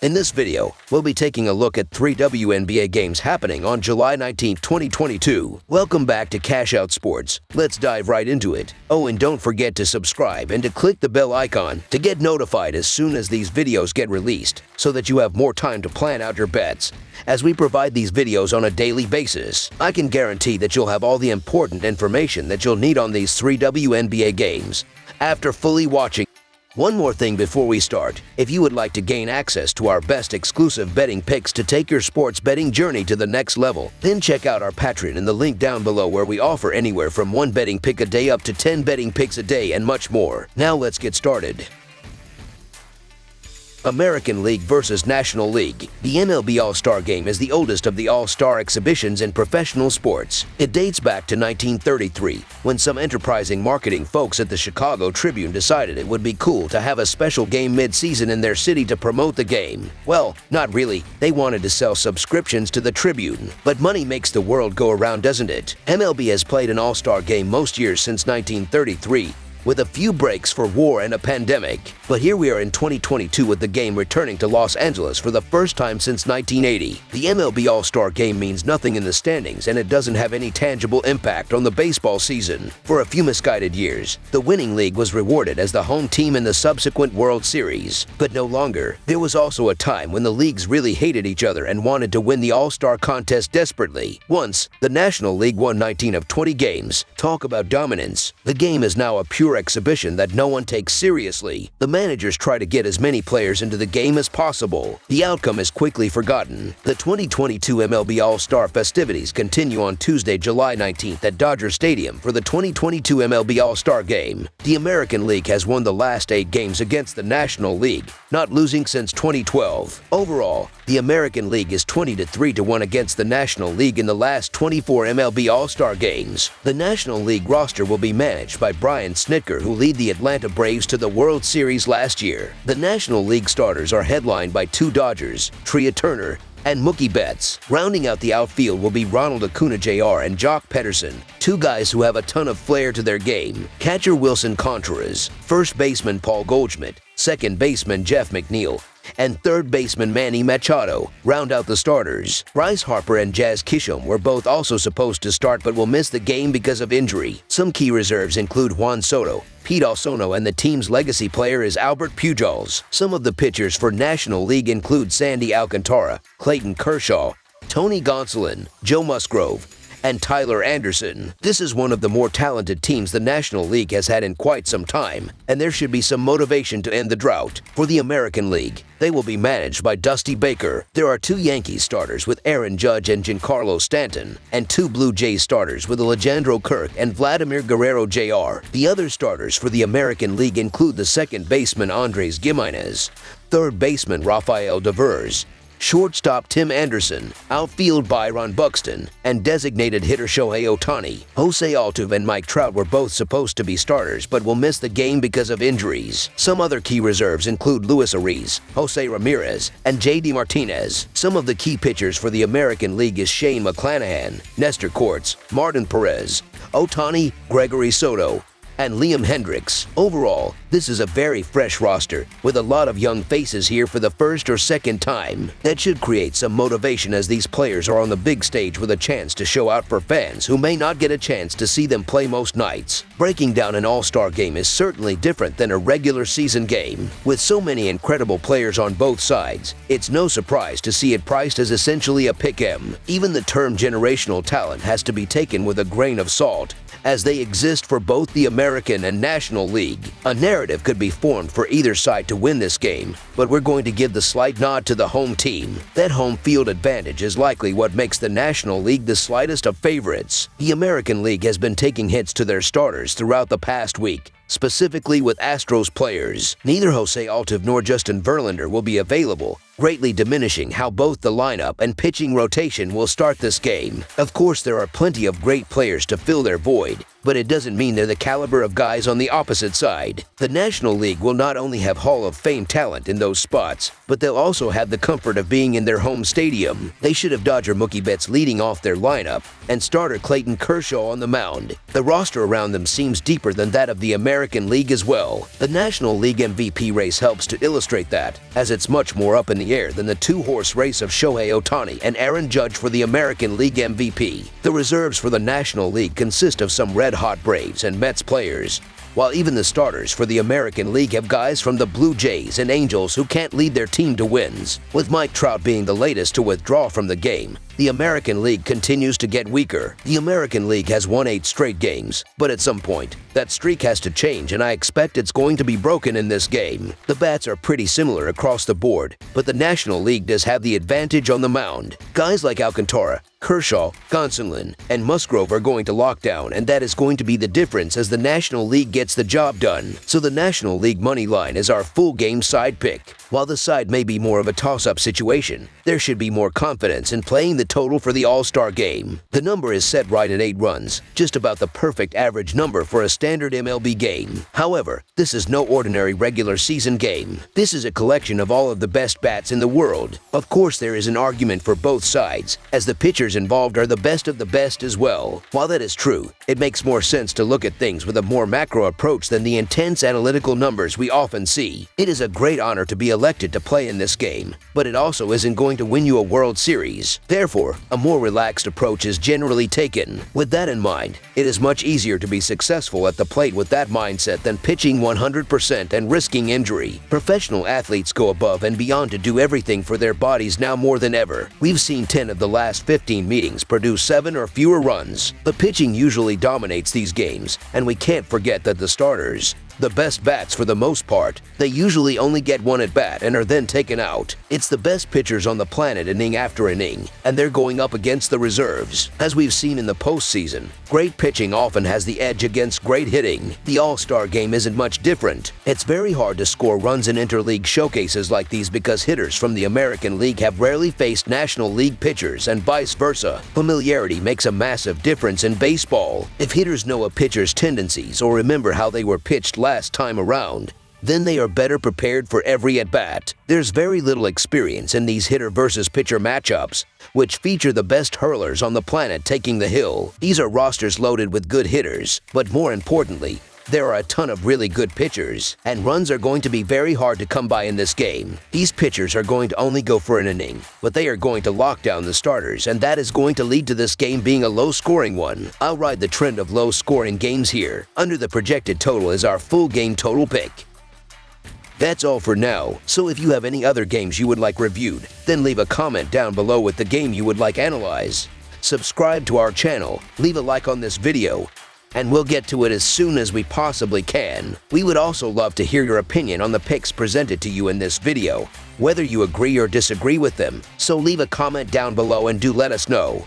In this video, we'll be taking a look at 3 WNBA games happening on July 19, 2022. Welcome back to Cash Out Sports. Let's dive right into it. Oh, and don't forget to subscribe and to click the bell icon to get notified as soon as these videos get released, so that you have more time to plan out your bets. As we provide these videos on a daily basis, I can guarantee that you'll have all the important information that you'll need on these 3 WNBA games after fully watching. One more thing before we start. If you would like to gain access to our best exclusive betting picks to take your sports betting journey to the next level, then check out our Patreon in the link down below, where we offer anywhere from 1 betting pick a day up to 10 betting picks a day and much more. Now let's get started. American League versus National League. The MLB All-Star Game is the oldest of the All-Star exhibitions in professional sports. It dates back to 1933, when some enterprising marketing folks at the Chicago Tribune decided it would be cool to have a special game mid-season in their city to promote the game. Well, not really. They wanted to sell subscriptions to the Tribune. But money makes the world go around, doesn't it? MLB has played an All-Star Game most years since 1933. With a few breaks for war and a pandemic. But here we are in 2022 with the game returning to Los Angeles for the first time since 1980. The MLB All-Star Game means nothing in the standings, and it doesn't have any tangible impact on the baseball season. For a few misguided years, the winning league was rewarded as the home team in the subsequent World Series. But no longer. There was also a time when the leagues really hated each other and wanted to win the All-Star contest desperately. Once, the National League won 19 of 20 games. Talk about dominance. The game is now a pure exhibition that no one takes seriously. The managers try to get as many players into the game as possible. The outcome is quickly forgotten. The 2022 MLB All-Star festivities continue on Tuesday, July 19th at Dodger Stadium for the 2022 MLB All-Star Game. The American League has won the last 8 games against the National League, not losing since 2012. Overall, the American League is 20-3-1 against the National League in the last 24 MLB All-Star games. The National League roster will be managed by Brian Snitker, who lead the Atlanta Braves to the World Series last year. The National League starters are headlined by 2 Dodgers, Trea Turner, and Mookie Betts. Rounding out the outfield will be Ronald Acuna Jr. and Jock Pederson, 2 guys who have a ton of flair to their game. Catcher Wilson Contreras, first baseman Paul Goldschmidt, second baseman Jeff McNeil, and third baseman Manny Machado round out the starters. Bryce Harper and Jazz Chisholm were both also supposed to start but will miss the game because of injury. Some key reserves include Juan Soto, Pete Alonso, and the team's legacy player is Albert Pujols. Some of the pitchers for National League include Sandy Alcantara, Clayton Kershaw, Tony Gonsolin, Joe Musgrove, and Tyler Anderson. This is one of the more talented teams the National League has had in quite some time, and there should be some motivation to end the drought. For the American League, they will be managed by Dusty Baker. There are 2 Yankees starters with Aaron Judge and Giancarlo Stanton, and 2 Blue Jays starters with Alejandro Kirk and Vladimir Guerrero Jr. The other starters for the American League include the second baseman Andres Gimenez, third baseman Rafael Devers, shortstop Tim Anderson, outfield Byron Buxton, and designated hitter Shohei Ohtani. Jose Altuve and Mike Trout were both supposed to be starters but will miss the game because of injuries. Some other key reserves include Luis Ariz, Jose Ramirez, and J.D. Martinez. Some of the key pitchers for the American League is Shane McClanahan, Nestor Cortes, Martin Perez, Ohtani, Gregory Soto, and Liam Hendricks. Overall, this is a very fresh roster, with a lot of young faces here for the first or second time. That should create some motivation as these players are on the big stage with a chance to show out for fans who may not get a chance to see them play most nights. Breaking down an All-Star game is certainly different than a regular season game. With so many incredible players on both sides, it's no surprise to see it priced as essentially a pick-em. Even the term generational talent has to be taken with a grain of salt, as they exist for both the American and National League. A narrative could be formed for either side to win this game, but we're going to give the slight nod to the home team. That home field advantage is likely what makes the National League the slightest of favorites. The American League has been taking hits to their starters throughout the past week, specifically with Astros players. Neither Jose Altuve nor Justin Verlander will be available, greatly diminishing how both the lineup and pitching rotation will start this game. Of course, there are plenty of great players to fill their void, but it doesn't mean they're the caliber of guys on the opposite side. The National League will not only have Hall of Fame talent in those spots, but they'll also have the comfort of being in their home stadium. They should have Dodger Mookie Betts leading off their lineup and starter Clayton Kershaw on the mound. The roster around them seems deeper than that of the American League as well. The National League MVP race helps to illustrate that, as it's much more up in the the air than the two-horse race of Shohei Ohtani and Aaron Judge for the American League MVP. The reserves for the National League consist of some red-hot Braves and Mets players, while even the starters for the American League have guys from the Blue Jays and Angels who can't lead their team to wins. With Mike Trout being the latest to withdraw from the game, the American League continues to get weaker. The American League has won 8 straight games, but at some point, that streak has to change, and I expect it's going to be broken in this game. The bats are pretty similar across the board, but the National League does have the advantage on the mound. Guys like Alcantara, Kershaw, Gonsolin, and Musgrove are going to lock down, and that is going to be the difference as the National League gets the job done. So the National League money line is our full game side pick. While the side may be more of a toss-up situation, there should be more confidence in playing the total for the All-Star game. The number is set right at 8 runs, just about the perfect average number for a standard MLB game. However, this is no ordinary regular season game. This is a collection of all of the best bats in the world. Of course, there is an argument for both sides, as the pitchers involved are the best of the best as well. While that is true, it makes more sense to look at things with a more macro approach than the intense analytical numbers we often see. It is a great honor to be elected to play in this game, but it also isn't going to win you a World Series. Therefore, a more relaxed approach is generally taken. With that in mind, it is much easier to be successful at the plate with that mindset than pitching 100% and risking injury. Professional athletes go above and beyond to do everything for their bodies now more than ever. We've seen 10 of the last 15 meetings produce 7 or fewer runs. The pitching usually dominates these games, and we can't forget that the starters, the best bats for the most part, they usually only get one at bat and are then taken out. It's the best pitchers on the planet inning after inning, and they're going up against the reserves. As we've seen in the postseason, great pitching often has the edge against great hitting. The All-Star game isn't much different. It's very hard to score runs in interleague showcases like these because hitters from the American League have rarely faced National League pitchers and vice versa. Familiarity makes a massive difference in baseball. If hitters know a pitcher's tendencies or remember how they were pitched last time around, then they are better prepared for every at-bat. There's very little experience in these hitter versus pitcher matchups, which feature the best hurlers on the planet taking the hill. These are rosters loaded with good hitters, but more importantly, there are a ton of really good pitchers, and runs are going to be very hard to come by in this game. These pitchers are going to only go for an inning, but they are going to lock down the starters, and that is going to lead to this game being a low-scoring one. I'll ride the trend of low-scoring games here. Under the projected total is our full game total pick. That's all for now, so if you have any other games you would like reviewed, then leave a comment down below with the game you would like analyzed. Subscribe to our channel, leave a like on this video, and we'll get to it as soon as we possibly can. We would also love to hear your opinion on the picks presented to you in this video, whether you agree or disagree with them, so leave a comment down below and do let us know.